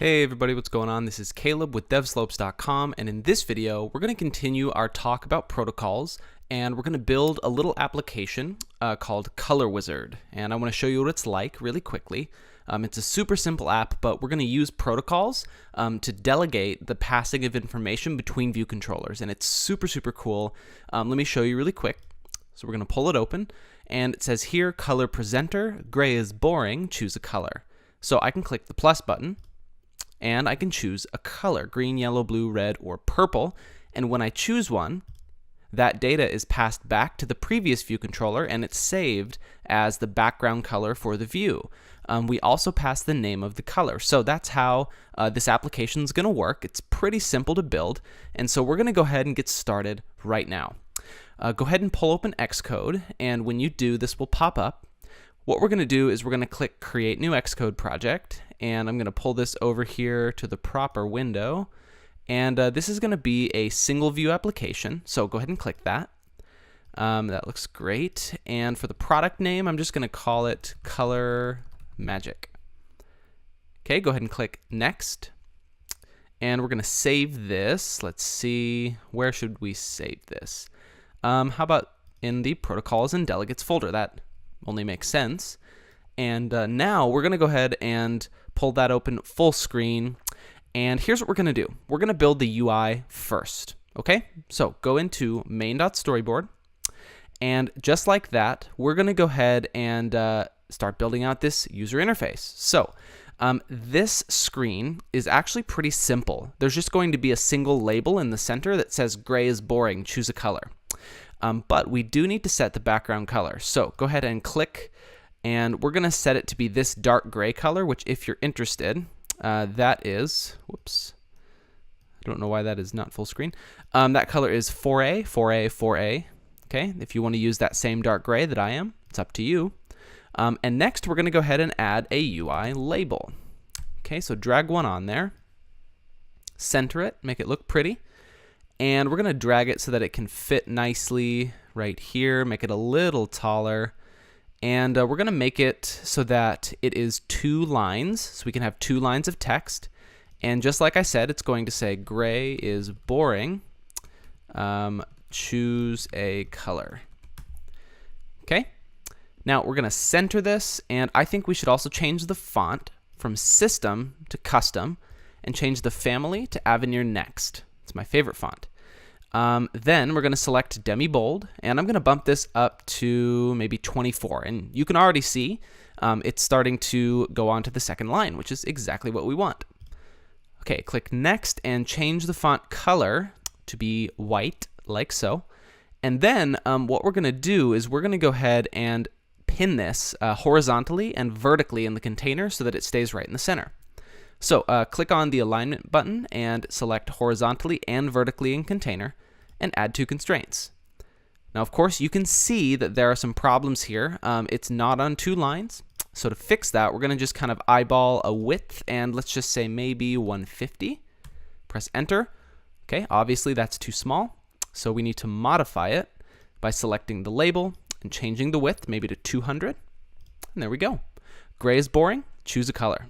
Hey everybody, what's going on? This is Caleb with devslopes.com, and in this video we're going to continue our talk about protocols, and we're going to build a little application called Color Wizard, and I want to show you what it's like really quickly. It's a super simple app, but we're going to use protocols to delegate the passing of information between view controllers, and it's super cool. Let me show you really quick. So we're going to pull it open, and it says here, color presenter, gray is boring, choose a color. So I can click the plus button, and I can choose a color, green, yellow, blue, red, or purple. And when I choose one, that data is passed back to the previous view controller, and it's saved as the background color for the view. We also pass the name of the color. So that's how this application is going to work. It's pretty simple to build, and so we're going to go ahead and get started right now. Go ahead and pull open Xcode, and when you do, this will pop up. What we're going to do is we're going to click Create New Xcode Project, and I'm going to pull this over here to the proper window. And this is going to be a single view application, so go ahead and click that. That looks great. And for the product name, I'm just going to call it Color Magic. Okay, go ahead and click Next. And we're going to save this. Let's see, where should we save this? How about in the Protocols and Delegates folder? That only makes sense. And now we're going to go ahead and pull that open full screen. And here's what we're going to do. We're going to build the UI first. Okay, so go into main.storyboard. And just like that, we're going to go ahead and start building out this user interface. So this screen is actually pretty simple. There's just going to be a single label in the center that says gray is boring, choose a color. But we do need to set the background color. So go ahead and click, and we're going to set it to be this dark gray color, which if you're interested, that is, whoops, I don't know why that is not full screen. That color is 4A, 4A, 4A. Okay, if you want to use that same dark gray that I am, it's up to you. And next, we're going to go ahead and add a UI label. Okay, so drag one on there, center it, make it look pretty. And we're going to drag it so that it can fit nicely right here, make it a little taller. And we're going to make it so that it is 2 lines, so we can have 2 lines of text. And just like I said, it's going to say gray is boring, choose a color. Okay, now we're going to center this, and I think we should also change the font from system to custom and change the family to Avenir Next. It's my favorite font. Then we're going to select Demi Bold, and I'm going to bump this up to maybe 24. And you can already see it's starting to go on to the second line, which is exactly what we want. Okay, click Next and change the font color to be white, like so. And then what we're going to do is we're going to go ahead and pin this horizontally and vertically in the container so that it stays right in the center. So click on the alignment button and select horizontally and vertically in container and add 2 constraints. Now, of course, you can see that there are some problems here. It's not on 2 lines. So to fix that, we're going to just kind of eyeball a width, and let's just say maybe 150. Press enter. Okay, obviously that's too small. So we need to modify it by selecting the label and changing the width maybe to 200. And there we go. Gray is boring, choose a color.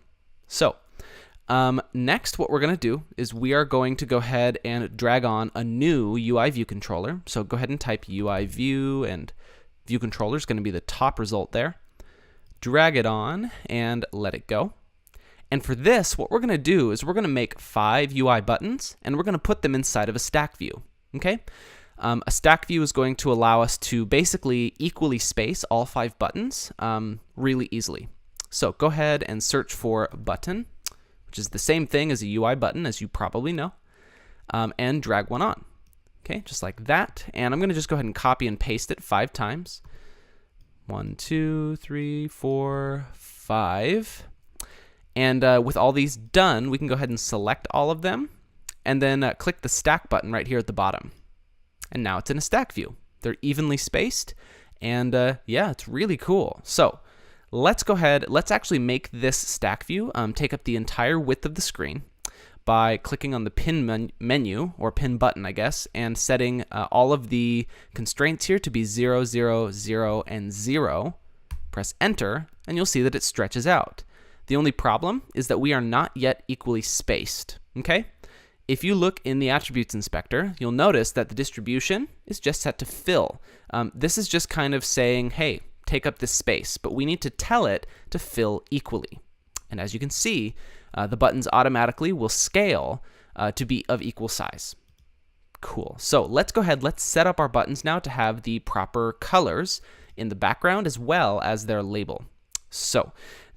So next, what we're going to do is we are going to go ahead and drag on a new UI view controller. So go ahead and type UI view, and view controller is going to be the top result there. Drag it on and let it go. And for this, what we're going to do is we're going to make 5 UI buttons, and we're going to put them inside of a stack view. Okay? A stack view is going to allow us to basically equally space all 5 buttons really easily. So go ahead and search for button, which is the same thing as a UI button, as you probably know, and drag one on. Okay, just like that. And I'm going to just go ahead and copy and paste it 5 times. 1, 2, 3, 4, 5. And with all these done, we can go ahead and select all of them, and then click the stack button right here at the bottom. And now it's in a stack view. They're evenly spaced, and yeah, it's really cool. So let's go ahead, let's actually make this stack view take up the entire width of the screen by clicking on the pin menu, or pin button, I guess, and setting all of the constraints here to be 0, 0, 0, and 0. Press enter, and you'll see that it stretches out. The only problem is that we are not yet equally spaced, okay? If you look in the attributes inspector, you'll notice that the distribution is just set to fill. This is just kind of saying, hey, take up this space, but we need to tell it to fill equally. And as you can see, the buttons automatically will scale to be of equal size. Cool. So let's go ahead, let's set up our buttons now to have the proper colors in the background as well as their label. So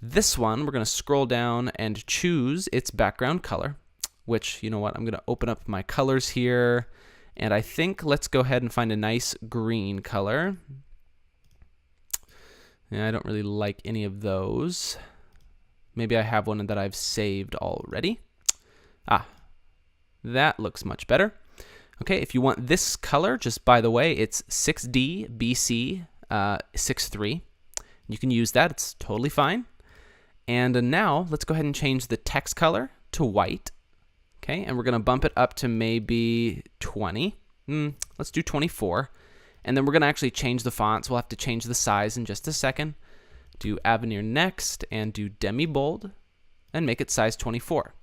this one, we're going to scroll down and choose its background color, which, you know what, I'm going to open up my colors here, and I think let's go ahead and find a nice green color. Yeah, I don't really like any of those. Maybe I have one that I've saved already. Ah, that looks much better. Okay, if you want this color, just by the way, it's 6D BC 63. You can use that, it's totally fine. And now let's go ahead and change the text color to white. Okay, and we're going to bump it up to maybe 20. Let's do 24. And then we're going to actually change the fonts. We'll have to change the size in just a second. Do Avenir next and do Demi Bold and make it size 24.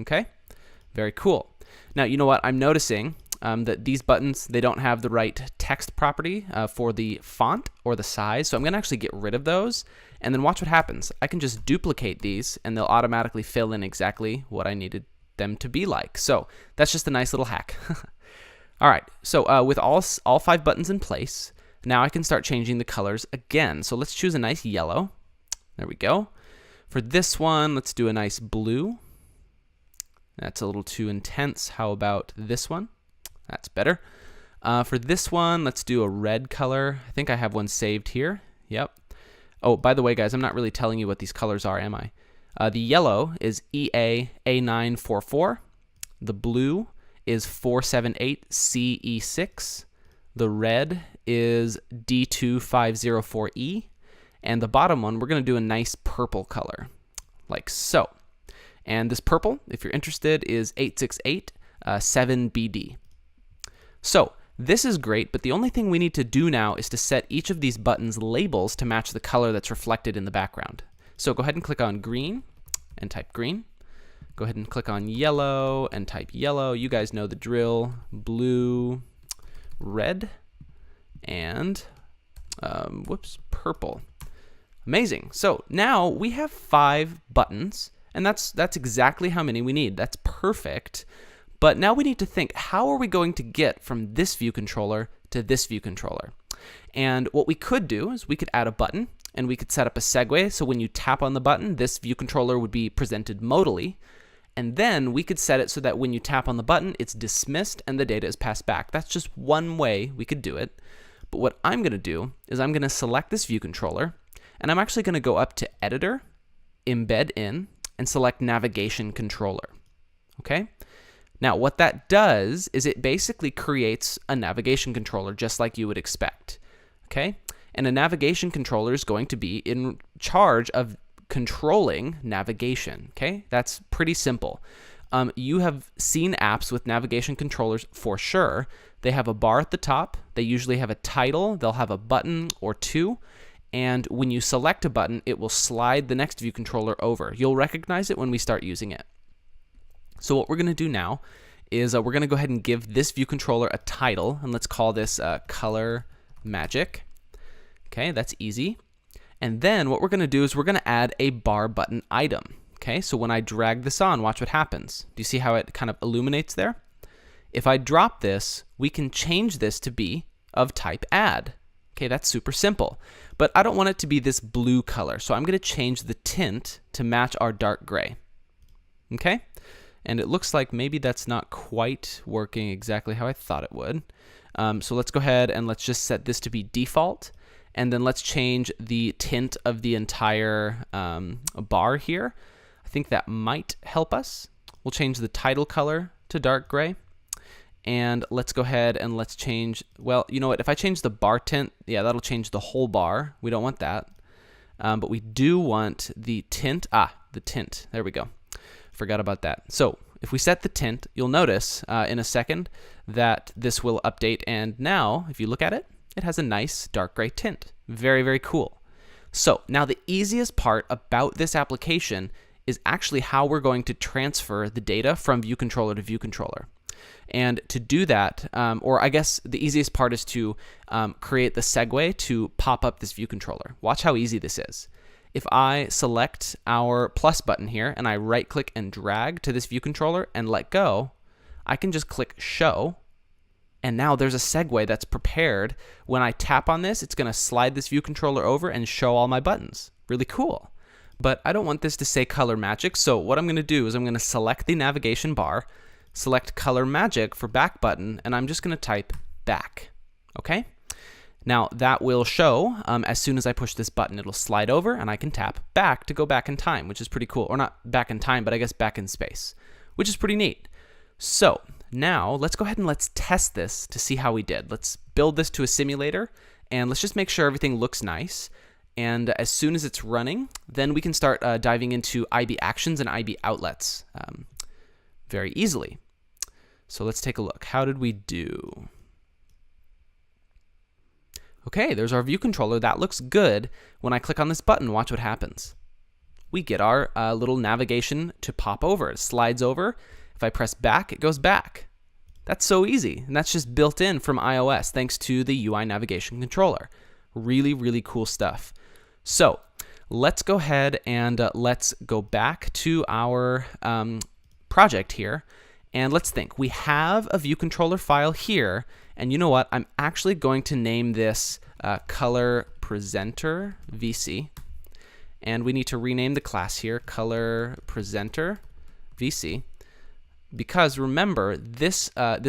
Okay, very cool. Now, you know what? I'm noticing that these buttons, they don't have the right text property for the font or the size. So I'm going to actually get rid of those. And then watch what happens. I can just duplicate these and they'll automatically fill in exactly what I needed them to be like. So that's just a nice little hack. All right, so with all 5 buttons in place, now I can start changing the colors again. So let's choose a nice yellow. There we go. For this one, let's do a nice blue. That's a little too intense. How about this one? That's better. For this one, let's do a red color. I think I have one saved here. Yep. Oh, by the way, guys, I'm not really telling you what these colors are, am I? The yellow is EA A944. The blue is 478CE6. The red is D2504E. And the bottom one, we're going to do a nice purple color, like so. And this purple, if you're interested, is 868-7BD. So this is great, but the only thing we need to do now is to set each of these buttons labels to match the color that's reflected in the background. So go ahead and click on green and type green. Go ahead and click on yellow and type yellow. You guys know the drill. Blue, red, and purple. Amazing. So now we have 5 buttons, and that's exactly how many we need. That's perfect. But now we need to think, how are we going to get from this view controller to this view controller? And what we could do is we could add a button, and we could set up a segue. So when you tap on the button, this view controller would be presented modally. And then we could set it so that when you tap on the button, it's dismissed and the data is passed back. That's just one way we could do it. But what I'm going to do is I'm going to select this view controller, and I'm actually going to go up to Editor, Embed In, and select Navigation Controller. Okay? Now, what that does is it basically creates a navigation controller just like you would expect. Okay? And a navigation controller is going to be in charge of controlling navigation. Okay? That's pretty simple. You have seen apps with navigation controllers for sure. They have a bar at the top. They usually have a title. They'll have a button or two. And when you select a button, it will slide the next view controller over. You'll recognize it when we start using it. So what we're going to do now is we're going to go ahead and give this view controller a title, and let's call this Color Magic. Okay, that's easy. And then what we're going to do is we're going to add a bar button item. Okay, so when I drag this on, watch what happens. Do you see how it kind of illuminates there? If I drop this, we can change this to be of type add. Okay, that's super simple. But I don't want it to be this blue color, so I'm going to change the tint to match our dark gray. Okay? And it looks like maybe that's not quite working exactly how I thought it would. So let's go ahead and let's just set this to be default. And then let's change the tint of the entire bar here. I think that might help us. We'll change the title color to dark gray. And let's go ahead and let's change, well, you know what, if I change the bar tint, yeah, that'll change the whole bar. We don't want that. But we do want the tint, the tint, there we go. Forgot about that. So if we set the tint, you'll notice in a second that this will update. And now, if you look at it, it has a nice dark gray tint. Very, very cool. So now the easiest part about this application is actually how we're going to transfer the data from view controller to view controller. And to do that, or I guess the easiest part is to create the segue to pop up this view controller. Watch how easy this is. If I select our plus button here and I right click and drag to this view controller and let go, I can just click show. And now there's a segue that's prepared. When I tap on this, it's going to slide this view controller over and show all my buttons. Really cool. But I don't want this to say color magic. So what I'm going to do is I'm going to select the navigation bar, select color magic for back button, and I'm just going to type back. Okay? Now that will show as soon as I push this button, it'll slide over and I can tap back to go back in time, which is pretty cool. Or not back in time, but I guess back in space, which is pretty neat. So now let's go ahead and let's test this to see how we did. Let's build this to a simulator and let's just make sure everything looks nice. And as soon as it's running, then we can start diving into IB actions and IB outlets very easily. So let's take a look. How did we do? Okay, there's our view controller. That looks good. When I click on this button, watch what happens. We get our little navigation to pop over. It slides over. If I press back, it goes back. That's so easy, and that's just built in from iOS thanks to the UI navigation controller. Really, really cool stuff. So let's go ahead and let's go back to our project here, and let's think. We have a view controller file here, and you know what? I'm actually going to name this color presenter VC, and we need to rename the class here color presenter VC. Because remember, this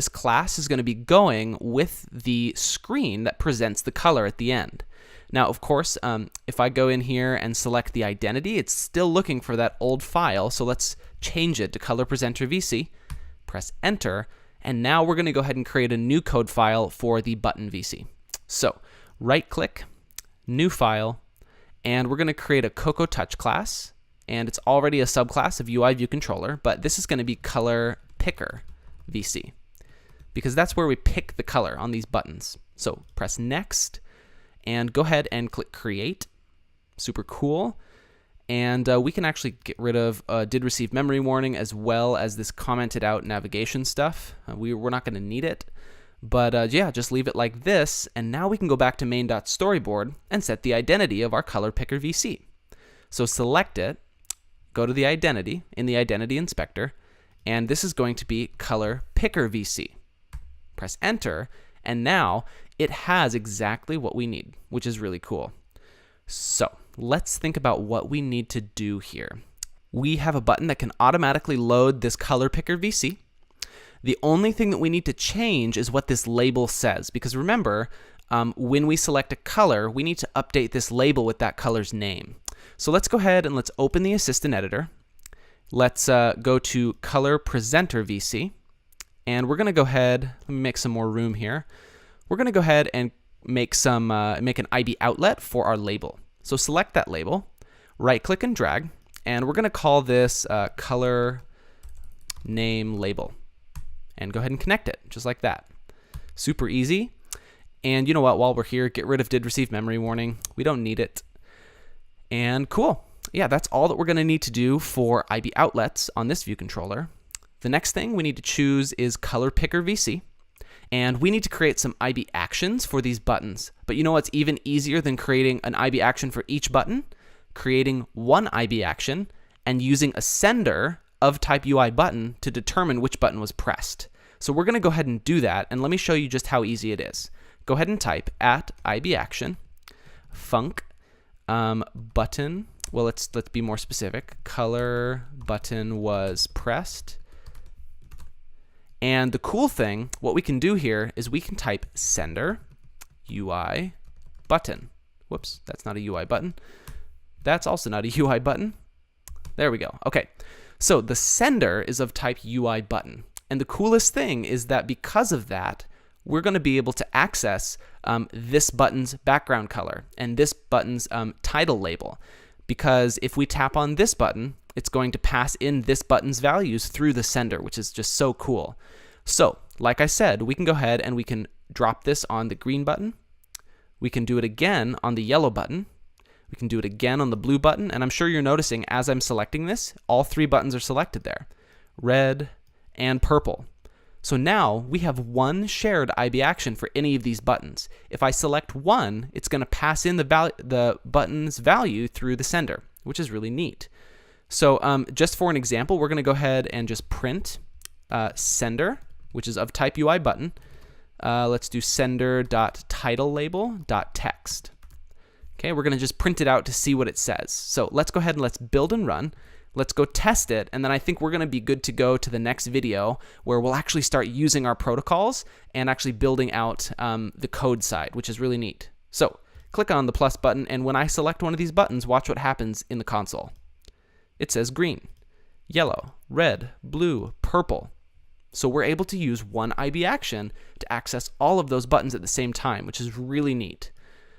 class is going to be going with the screen that presents the color at the end. Now, of course, if I go in here and select the identity, it's still looking for that old file. So let's change it to color presenter VC, press enter, and now we're going to go ahead and create a new code file for the button VC. So right click, new file, and we're going to create a Cocoa Touch class. And it's already a subclass of UI view controller, but this is going to be color picker VC because that's where we pick the color on these buttons. So press next and go ahead and click create. Super cool. And we can actually get rid of did receive memory warning as well as this commented out navigation stuff. We're not going to need it, but yeah, just leave it like this. And now we can go back to main.storyboard and set the identity of our color picker VC. So select it. Go to the identity in the identity inspector, and this is going to be color picker VC. Press enter, and now it has exactly what we need, which is really cool. So let's think about what we need to do here. We have a button that can automatically load this color picker VC. The only thing that we need to change is what this label says, because remember, when we select a color, we need to update this label with that color's name. So let's go ahead and let's open the assistant editor. Let's go to color presenter VC, and we're going to go ahead. Let me make some more room here. We're going to go ahead and make an IB outlet for our label. So select that label, right click and drag, and we're going to call this color name label, and go ahead and connect it just like that. Super easy. And you know what? While we're here, get rid of did receive memory warning. We don't need it. And cool. Yeah, that's all that we're going to need to do for IB outlets on this view controller. The next thing we need to choose is color picker VC. And we need to create some IB actions for these buttons. But you know what's even easier than creating an IB action for each button? Creating one IB action and using a sender of type UI button to determine which button was pressed. So we're going to go ahead and do that. And let me show you just how easy it is. Go ahead and type at IB action func button. Well, let's be more specific. Color button was pressed. And the cool thing, what we can do here is we can type sender UI button. Whoops, that's not a UI button. That's also not a UI button. There we go. Okay, so the sender is of type UI button. And the coolest thing is that because of that, we're going to be able to access this button's background color and this button's title label. Because if we tap on this button, it's going to pass in this button's values through the sender, which is just so cool. So, like I said, we can go ahead and we can drop this on the green button. We can do it again on the yellow button. We can do it again on the blue button, and I'm sure you're noticing as I'm selecting this, all 3 buttons are selected there, red and purple. So now we have one shared IB action for any of these buttons. If I select one, it's going to pass in the button's value through the sender, which is really neat. So just for an example, we're going to go ahead and just print sender, which is of type UI button. Let's do sender.titleLabel.text. Okay, we're going to just print it out to see what it says. So let's go ahead and let's build and run. Let's go test it, and then I think we're going to be good to go to the next video where we'll actually start using our protocols and actually building out the code side, which is really neat. So click on the plus button, and when I select one of these buttons, watch what happens in the console. It says green, yellow, red, blue, purple. So we're able to use one IB action to access all of those buttons at the same time, which is really neat.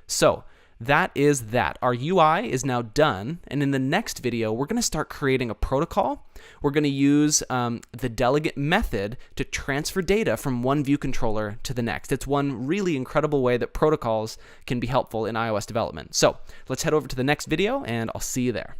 So that is that. Our UI is now done, and in the next video, we're going to start creating a protocol. We're going to use the delegate method to transfer data from one view controller to the next. It's one really incredible way that protocols can be helpful in iOS development. So let's head over to the next video, and I'll see you there.